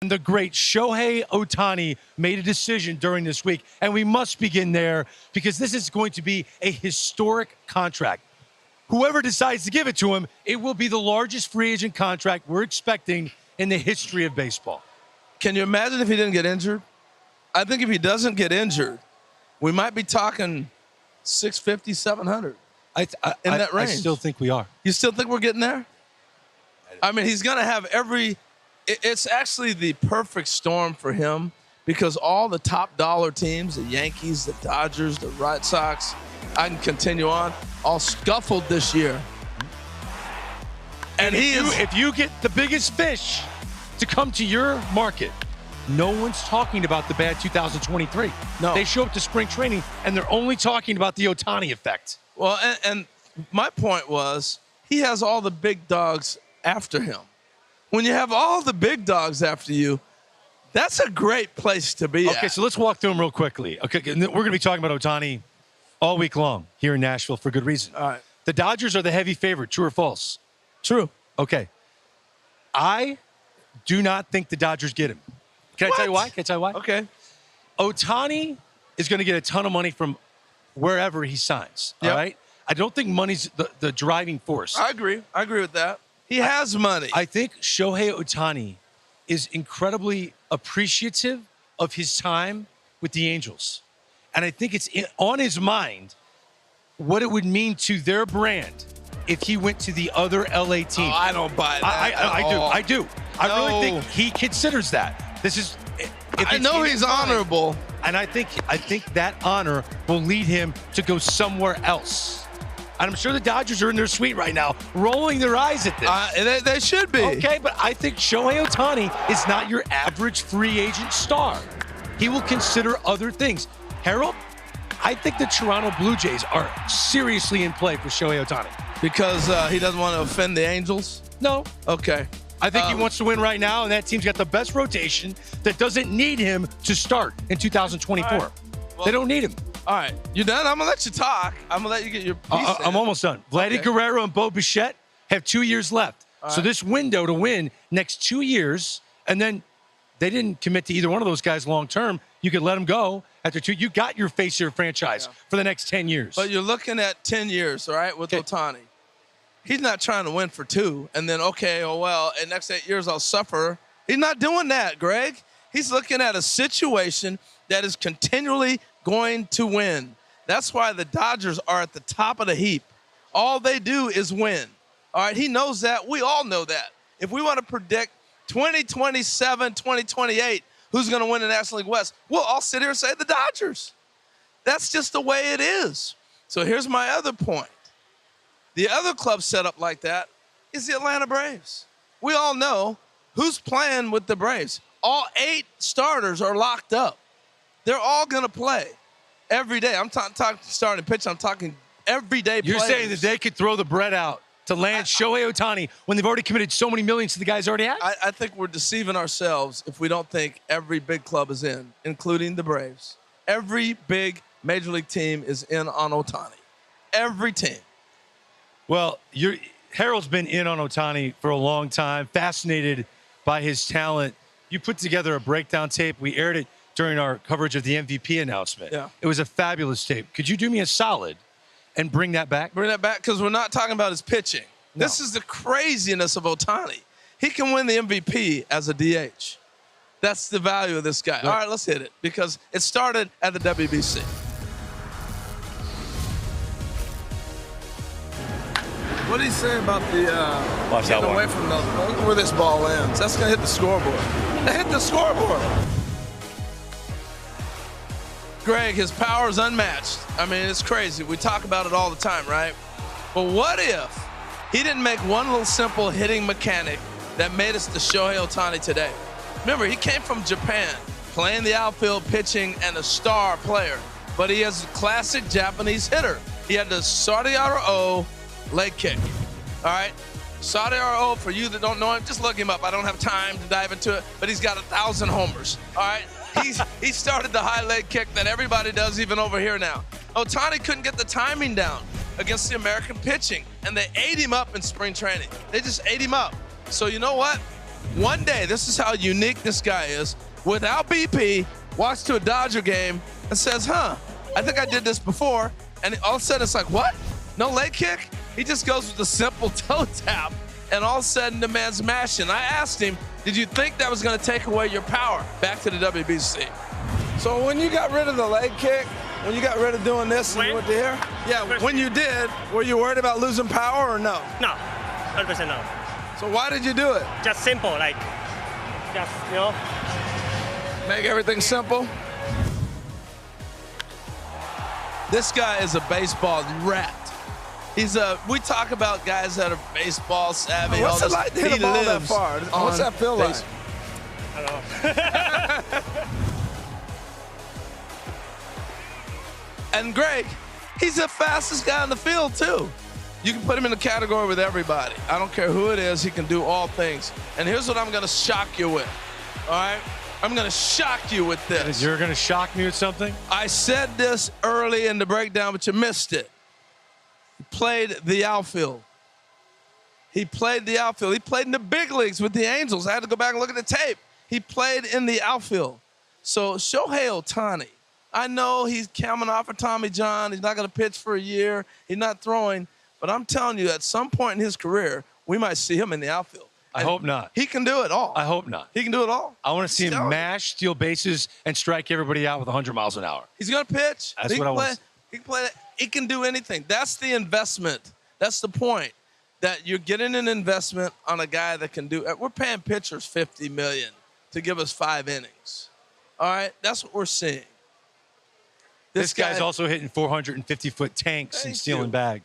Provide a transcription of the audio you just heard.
The great Shohei Ohtani made a decision during this week, and we must begin there because this is going to be a historic contract. Whoever decides to give it to him, it will be the largest free agent contract we're expecting in the history of baseball. Can you imagine if he didn't get injured? I think if he doesn't get injured, we might be talking 650, 700 in that range. I still think we are. You still think we're getting there? I mean, he's going to have it's actually the perfect storm for him because all the top dollar teams, the Yankees, the Dodgers, the Red Sox, I can continue on, all scuffled this year. And if you get the biggest fish to come to your market, no one's talking about the bad 2023. No. They show up to spring training, and they're only talking about the Ohtani effect. Well, and my point was he has all the big dogs after him. When you have all the big dogs after you, that's a great place to be at. Okay, so let's walk through them real quickly. Okay, we're going to be talking about Ohtani all week long here in Nashville for good reason. All right. The Dodgers are the heavy favorite. True or false? True. Okay. I do not think the Dodgers get him. Can I tell you why? Can I tell you why? Okay. Ohtani is going to get a ton of money from wherever he signs. Yep. All right? I don't think money's the driving force. I agree. I agree with that. He has money. I think Shohei Ohtani is incredibly appreciative of his time with the Angels. And I think it's on his mind what it would mean to their brand if he went to the other LA team. Oh, I don't buy that. I do. I really think he considers that. This is. I know he's honorable. And I think that honor will lead him to go somewhere else. And I'm sure the Dodgers are in their suite right now, rolling their eyes at this. They should be. Okay, but I think Shohei Ohtani is not your average free agent star. He will consider other things. Harold, I think the Toronto Blue Jays are seriously in play for Shohei Ohtani. Because he doesn't want to offend the Angels? No. Okay. I think he wants to win right now, and that team's got the best rotation that doesn't need him to start in 2024. Right. Well, they don't need him. All right. You done? I'm going to let you talk. I'm going to let you get your piece I'm almost done. Vladdy Guerrero and Bo Bichette have 2 years left. So this window to win next 2 years, and then they didn't commit to either one of those guys long term. You could let them go after 2. You got your face of your franchise for the next 10 years. But you're looking at 10 years, all right, with Ohtani. He's not trying to win for 2 and then, in next 8 years I'll suffer. He's not doing that, Greg. He's looking at a situation that is continually going to win. That's why the Dodgers are at the top of the heap. All they do is win. All right, he knows that. We all know that. If we want to predict 2027, 2028, who's going to win the National League West, we'll all sit here and say the Dodgers. That's just the way it is. So here's my other point. The other club set up like that is the Atlanta Braves. We all know who's playing with the Braves. All 8 starters are locked up. They're all going to play every day. I'm talking starting pitch. I'm talking everyday players. You're saying that they could throw the bread out to land Shohei Ohtani when they've already committed so many millions to the guys already have? I think we're deceiving ourselves if we don't think every big club is in, including the Braves. Every big major league team is in on Ohtani. Every team. Well, Harold's been in on Ohtani for a long time, fascinated by his talent. You put together a breakdown tape. We aired it during our coverage of the MVP announcement. Yeah. It was a fabulous tape. Could you do me a solid and bring that back? Bring that back because we're not talking about his pitching. No. This is the craziness of Ohtani. He can win the MVP as a DH. That's the value of this guy. All right, let's hit it because it started at the WBC. What did he say about the getting away from the look where this ball lands? That's going to hit the scoreboard. That hit the scoreboard. Greg, his power is unmatched. I mean, it's crazy. We talk about it all the time, right? But what if he didn't make one little simple hitting mechanic that made us the Shohei Ohtani today? Remember, he came from Japan, playing the outfield, pitching, and a star player. But he is a classic Japanese hitter. He had the Saudi O leg kick. All right? Saudi O, for you that don't know him, just look him up. I don't have time to dive into it, but he's got 1,000 homers. All right? He started the high leg kick that everybody does even over here now. Ohtani couldn't get the timing down against the American pitching, and they ate him up in spring training. They just ate him up. So you know what? One day, this is how unique this guy is. Without BP, walks to a Dodger game and says, I think I did this before. And all of a sudden, it's like, what? No leg kick? He just goes with a simple toe tap, and all of a sudden, the man's mashing. I asked him, did you think that was going to take away your power? Back to the WBC. So when you got rid of the leg kick, when you got rid of doing this and you went to here? Yeah, when you did, were you worried about losing power or no? No, 100% no. So why did you do it? Just simple, like, just, you know. Make everything simple? This guy is a baseball rat. We talk about guys that are baseball savvy. What's it like to hit a ball that far? What's that feel like? I don't know. And Greg, he's the fastest guy in the field too. You can put him in a category with everybody. I don't care who it is, he can do all things. And here's what I'm gonna shock you with, all right? I'm gonna shock you with this. You're gonna shock me with something? I said this early in the breakdown, but you missed it. He played the outfield. He played the outfield. He played in the big leagues with the Angels. I had to go back and look at the tape. He played in the outfield. So Shohei Ohtani, I know he's coming off of Tommy John. He's not going to pitch for a year. He's not throwing. But I'm telling you, at some point in his career, we might see him in the outfield. I hope not. He can do it all. I hope not. He can do it all. I want to see him mash, steal bases, and strike everybody out with 100 miles an hour. He's going to pitch. That's what I want. He can play. He can do anything. That's the investment. That's the point. That you're getting an investment on a guy that can do. We're paying pitchers $50 million to give us 5 innings. All right, that's what we're seeing. This guy's also hitting 450-foot tanks and stealing bags.